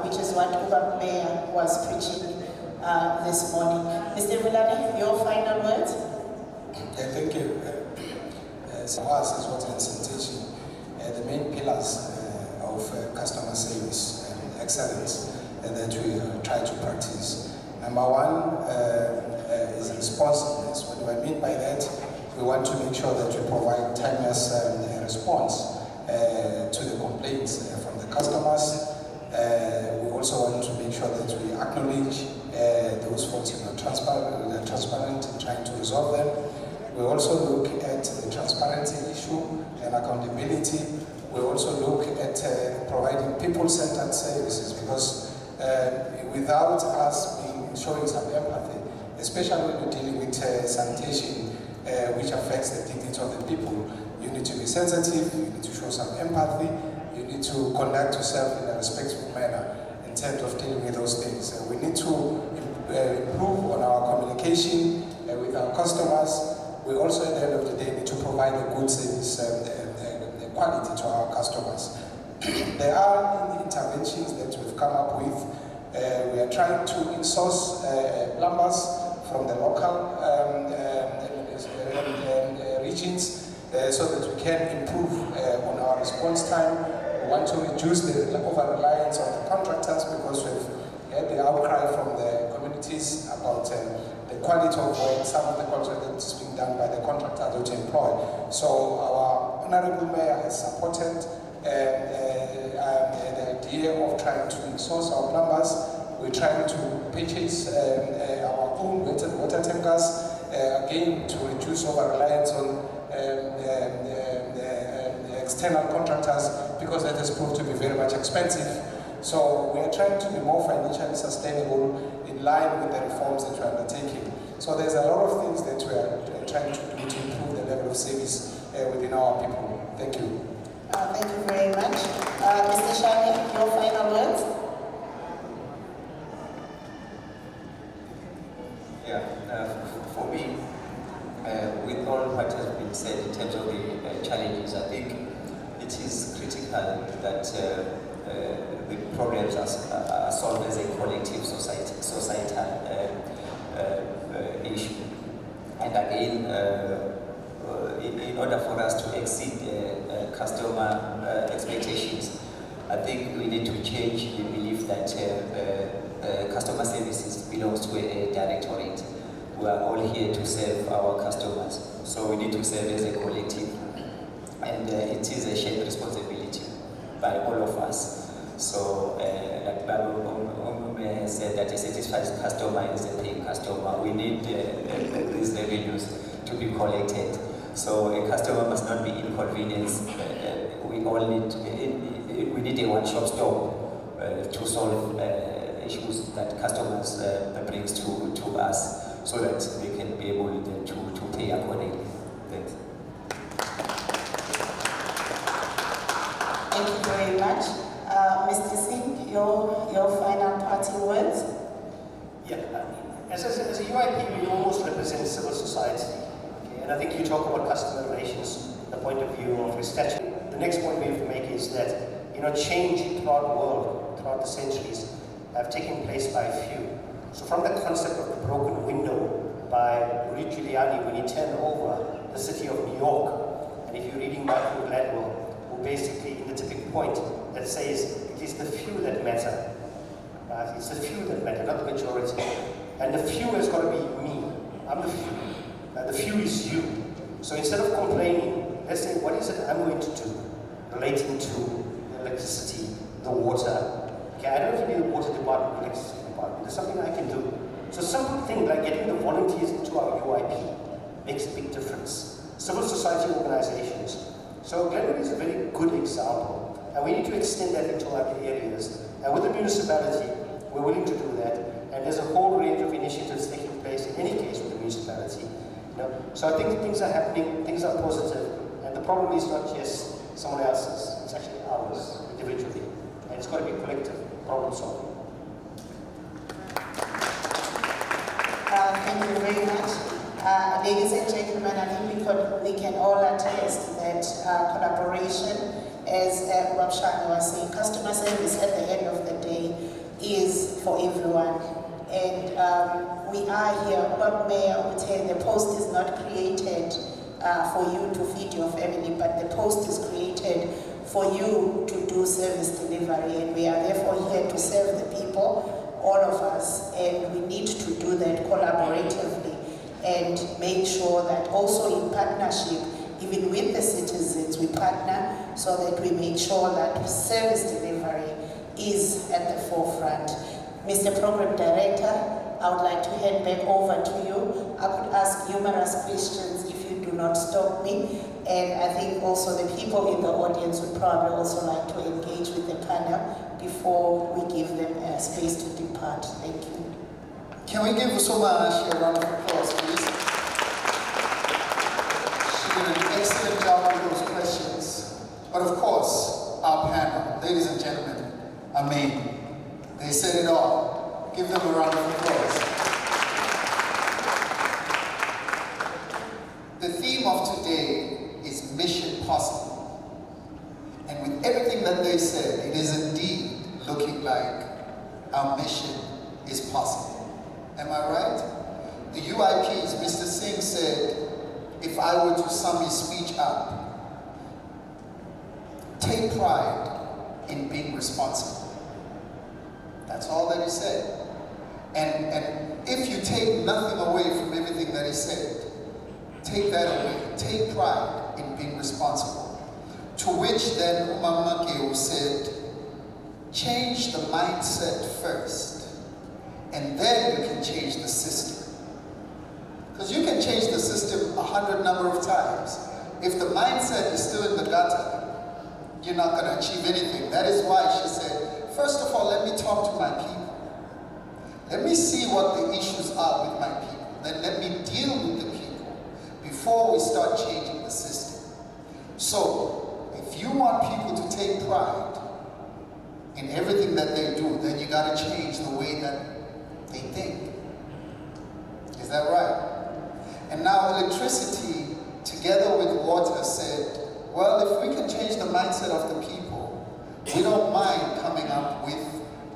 which is what Uber Mayor was preaching this morning. Mr. Vilani, your final words? Okay, thank you. So us as water and sanitation, the main pillars of customer service and excellence that we try to practice. Number one is responsiveness. What do I mean by that? We want to make sure that we provide timeless response to the complaints from the customers. We also want to make sure that we acknowledge those faults in transparent in trying to resolve them. We also look at the transparency issue and accountability. We also look at providing people-centered services, because without us showing some empathy, especially when you're dealing with sanitation, which affects the dignity of the people, you need to be sensitive, you need to show some empathy, you need to conduct yourself in a respectful manner in terms of dealing with those things. We need to improve on our communication with our customers. We also, at the end of the day, need to provide a good service quality to our customers. There are interventions that we've come up with. We are trying to insource plumbers from the local regions so that we can improve on our response time. We want to reduce the over-reliance on the contractors, because we've had the outcry from the communities about the quality of work, some of the contract that is being done by the contractors that we employ. So our Honorable Mayor has supported the idea of trying to insource our plumbers. We're trying to purchase our own water tankers again, to reduce over-reliance on external contractors, because that has proved to be very much expensive. So we are trying to be more financially sustainable in line with the reforms that we are undertaking. So there's a lot of things that we are trying to do to improve the level of service within our people. Thank you. Thank you very much. Mr. Shani, your final words? For me, with all what has been said in terms of the challenges, I think it is critical that the problems are solved as a collective societal issue. And again, in order for us to exceed customer expectations, I think we need to change the belief that customer services belongs to a directorate. We are all here to serve our customers, so we need to serve as a collective, and it is a shared responsibility by all of us. So, like Babu said, that a satisfied customer is a paying customer. We need these revenues to be collected. So a customer must not be inconvenienced. We all need a one-shop stop to solve issues that customers brings to us, so that they can be able to pay accordingly. Thanks. Thank you very much. Mr. Singh, your final parting words? Yeah, as a UIP, we almost represent civil society. Okay? And I think you talk about customer relations, the point of view of a statute. The next point we have to make is that, change throughout the world, throughout the centuries, have taken place by a few. So from the concept of the broken window by Rudy Giuliani, when he turned over the city of New York, and if you're reading Malcolm Gladwell, who basically in the tipping point that says it is the few that matter. It's the few that matter, not the majority. And the few has got to be me. I'm the few. The few is you. So instead of complaining, let's say, what is it I'm going to do relating to the electricity, the water? Okay, I don't have to be the water department, electricity department. There's something I can do. So simple thing like getting the volunteers into our UIP makes a big difference. Civil society organizations. So Glenwood is a very good example. And we need to extend that into other areas. And with the municipality, we're willing to do that. And there's a whole range of initiatives taking place in any case with the municipality. So I think things are happening, things are positive. And the problem is not just someone else's, it's actually ours, individually. And it's got to be collective problem solving. Thank you very much. Ladies and gentlemen, I think we can all attest that collaboration, as Shani was saying, customer service at the end of the day is for everyone. And we are here, Mayor would say the post is not created for you to feed your family, but the post is created for you to do service delivery. And we are therefore here to serve the people, all of us, and we need to do that collaboratively and make sure that also in partnership, even with the citizens, we partner so that we make sure that service delivery is at the forefront. Mr. Program Director, I would like to hand back over to you. I could ask numerous questions if you do not stop me. And I think also the people in the audience would probably also like to engage with the panel before we give them a space to depart. Thank you. Can we give Usomash a round of applause, please? She did an excellent job with those questions. But of course, our panel, ladies and gentlemen, they said it all. Give them a round of applause. The theme of today is Mission Possible. And with everything that they said, it is indeed looking like our mission is possible. Am I right? The UIPs, Mr. Singh said, if I were to sum his speech up, take pride in being responsible. That's all that he said. And if you take nothing away from everything that he said, take that away. Take pride in being responsible. To which then Umama Makeo said, change the mindset first, and then you can change the system. Because you can change the system 100 number of times. If the mindset is still in the gutter, you're not going to achieve anything. That is why she said, first of all, let me talk to my people. Let me see what the issues are with my people. Then let me deal with the people before we start changing the system. So, if you want people to take pride in everything that they do, then you got to change the way that they think. Is that right? And now electricity, together with water, said, well, if we can change the mindset of the people, we don't mind coming up with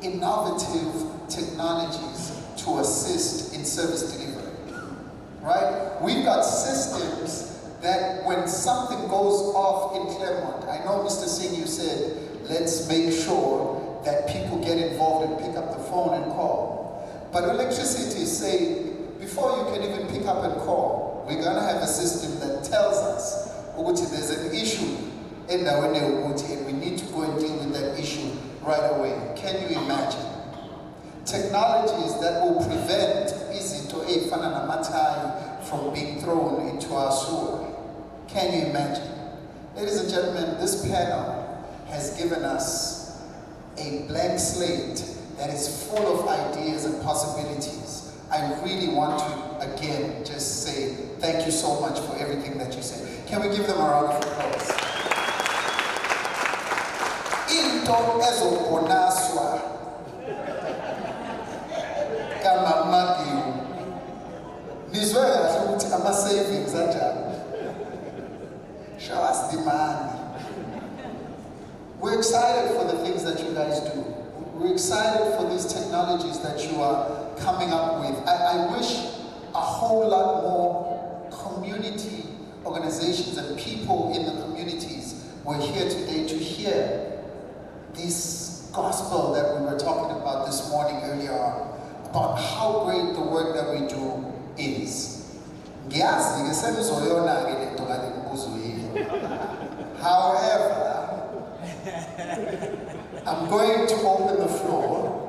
innovative technologies to assist in service delivery. Right? We've got systems that when something goes off in Claremont, I know Mr. Singh, you said, let's make sure that people get involved and pick up the phone and call. But electricity say, before you can even pick up and call, we're going to have a system that tells us, there's an issue and we need to go and deal with that issue right away. Can you imagine? Technologies that will prevent izinto efana namathai from being thrown into our sewer. Can you imagine? Ladies and gentlemen, this panel has given us a blank slate that is full of ideas and possibilities. I really want to, again, just say thank you so much for everything that you said. Can we give them a round of applause? Into ezobonaswa kamamagiu nizwe kahle ukuthi ama-savings anjani. Show us the money. We're excited for the things that you guys do. We're excited for these technologies that you are coming up with. I wish a whole lot more community organizations and people in the communities were here today to hear this gospel that we were talking about this morning earlier on, about how great the work that we do is. However, I'm going to open the floor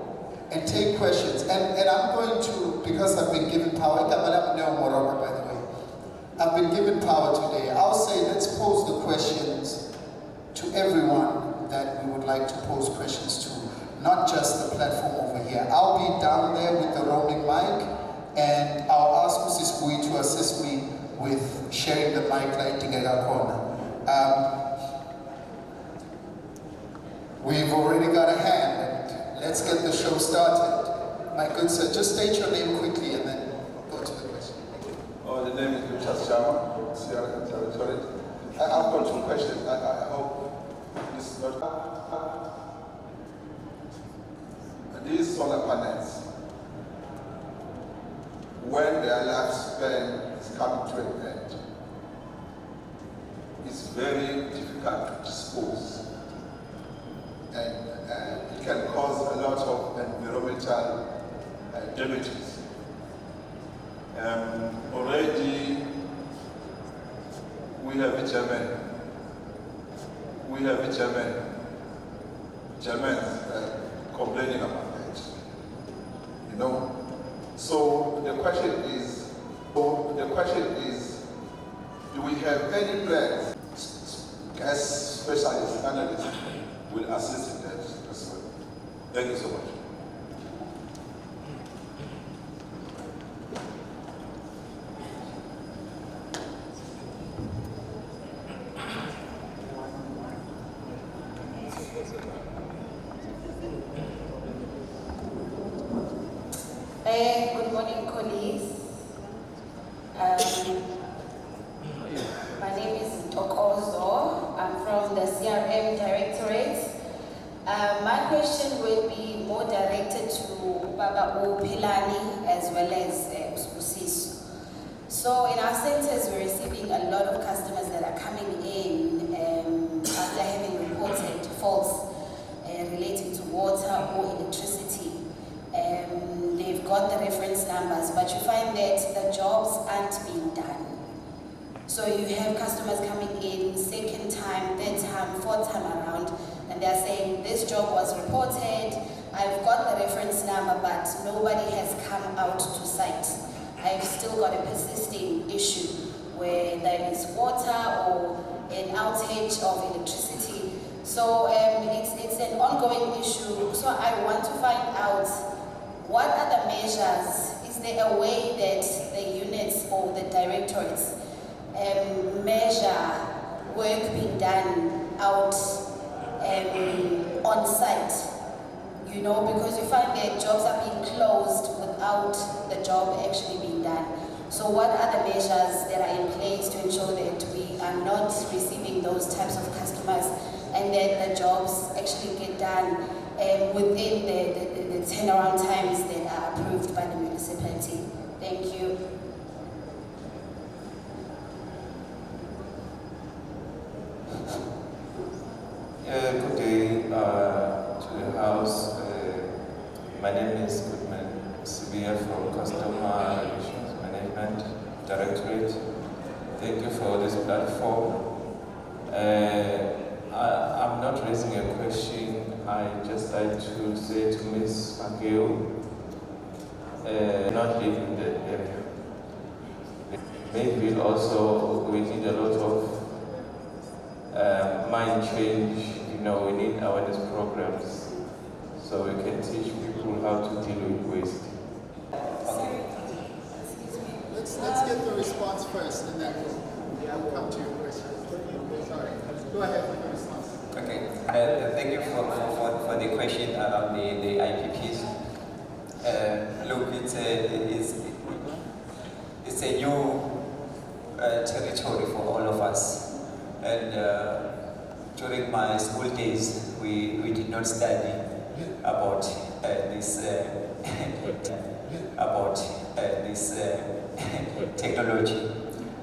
and take questions. And I'm going to, because I've been given power, by the way, I've been given power today. I'll say let's pose the questions to everyone that we would like to pose questions to, not just the platform over here. I'll be down there with the roaming mic, and I'll ask Mrs. Bui to assist me with sharing the mic like Tingega Corner. We've already got a hand, and let's get the show started. My good sir, just state your name quickly and then go to the question. Oh, the name is Richard Sharma, Sierra Territory. I've got two questions. I hope this is not. These solar panels, when their lifespan is coming to an end, it's very difficult to dispose. And it can cause a lot of environmental damages. Already, we have a Germans complaining about that. You know? So the question is, do we have any plans? Gas specialists, analysts will assist in that as well. Thank you so much. Good morning, colleagues. My name is Tokozo. I'm from the CRM Directorate. My question will be more directed to Baba Pilani as well as Usbusiso. So in our centers, we're receiving a lot of customers that are coming in after having reported faults relating to water or electricity. They've got the reference numbers, but you find that the jobs aren't being done. So you have customers coming in second time, third time, fourth time around, and they're saying, this job was reported, I've got the reference number, but nobody has come out to site. I've still got a persisting issue where there is water or an outage of electricity. So it's an ongoing issue. So I want to find out what are the measures. Is there a way that the units or the directorates measure work being done out on site? You know, because you find that jobs are being closed without the job actually being done. So what are the measures that are in place to ensure that we are not receiving those types of customers and that the jobs actually get done within the turnaround times that are approved by the municipality? Thank you. Good day to the House. My name is Goodman Sibia from Customer Relations Management Directorate. Thank you for this platform. I'm not raising a question. I just like to say to Ms. Mageo, not living the area. Maybe also we need a lot of mind change. You know, we need awareness programs so we can teach people how to deal with waste. Let's get the response first, and then we'll come to your question. Sorry. Go ahead with the response. Okay. Thank you for the question around the IPPs. Look, it's a new territory for all of us. And during my school days, we did not study about this technology.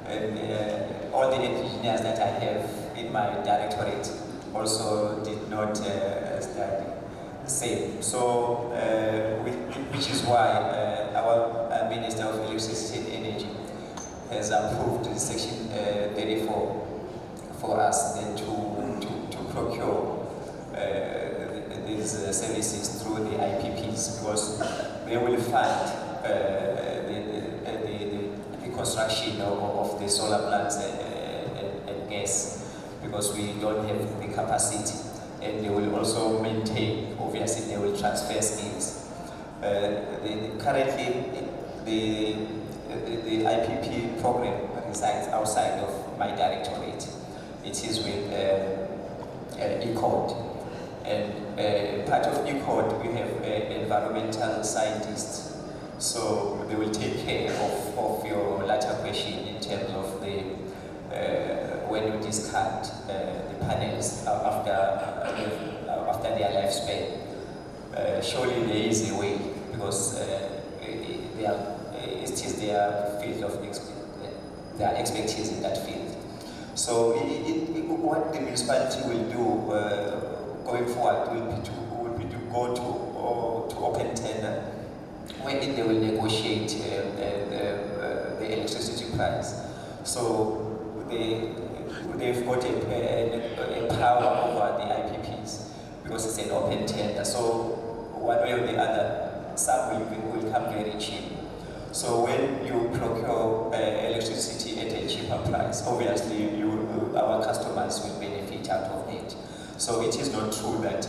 And all the engineers that I have in my directorate also did not study the same. So, which is why our Minister of Electricity and Energy has approved Section 34 for us then to procure these services through the IPPs, because they will fund the construction of the solar plants and gas, because we don't have the capacity. And they will also maintain, obviously they will transfer skills. Currently, the IPP program resides outside of my directorate. It is with ECOD. And part of ECOD, we have environmental scientists. So they will take care of your latter question in terms of the when you discard the panels after their lifespan. Surely there is a way, because it is their field of their expertise in that field. So what the municipality will do going forward will be to go to open tender, wherein they will negotiate the electricity price. So they've got a power over the IPPs, because it's an open tender. So one way or the other, some will come very cheap. So when you procure electricity at a cheaper price, obviously our customers will benefit out of it. So it is not true that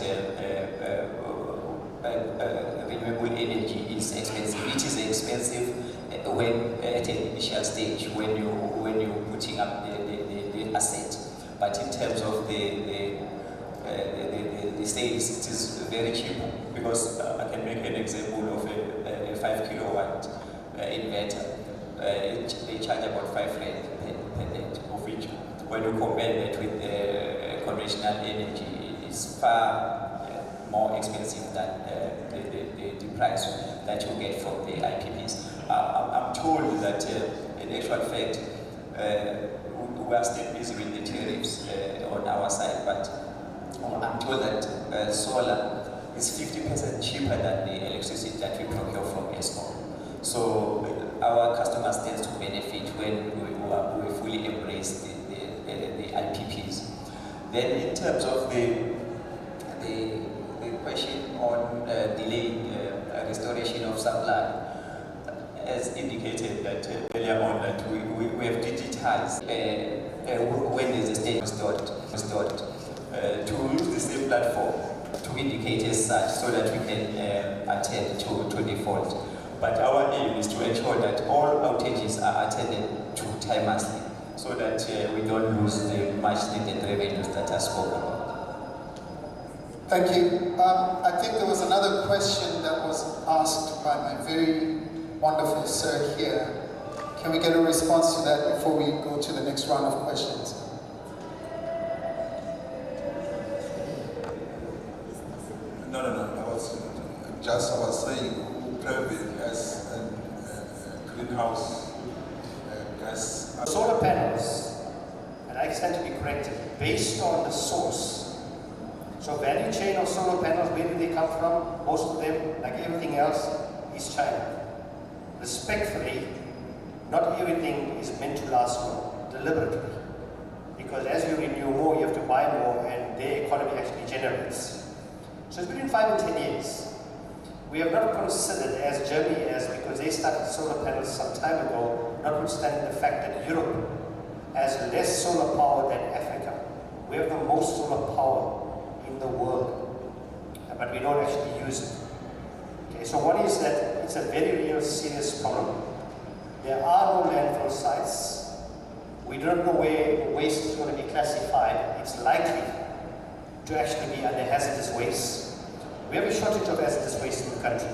renewable energy is expensive. It is expensive when at an initial stage when you're putting up the asset. But in terms of the sales, it is very cheap, because I can make an example of a 5 kilowatt inverter. They charge about 5 rand per net, of which, when you compare that with conventional energy, it's far more expensive than the price that you get from the IPPs. I'm told that in actual fact, we are still busy with the tariffs on our side, but I'm told that solar is 50% cheaper than the electricity that we procure from ESCOM. So our customers tend to benefit when we fully embrace the IPPs. Then in terms of the question on delaying restoration of supply, as indicated that earlier on, that we have digitized when there's a state restored, to use the same platform to indicate as such so that we can attend to the fault. But our aim is to ensure that all outages are attended to timelessly so that we don't lose the much needed revenues that are spoken about. Thank you. I think there was another question that was asked by my very wonderful sir here. Can we get a response to that before we go to the next round of questions? No. I was saying who private has a greenhouse gas. Solar panels, and I stand to be corrected, based on the source. So value chain of solar panels, where do they come from? Most of them, like everything else, is China. Respectfully, not everything is meant to last long, deliberately. Because as you renew more, you have to buy more, and their economy actually generates. So it's between 5 and 10 years. We have not considered, as Germany has, because they started solar panels some time ago, notwithstanding the fact that Europe has less solar power than Africa. We have the most solar power in the world, but we don't actually use it. Okay, so one is that it's a very real serious problem. There are no landfill sites. We don't know where waste is going to be classified. It's likely to actually be under hazardous waste. We have a shortage of hazardous waste in the country.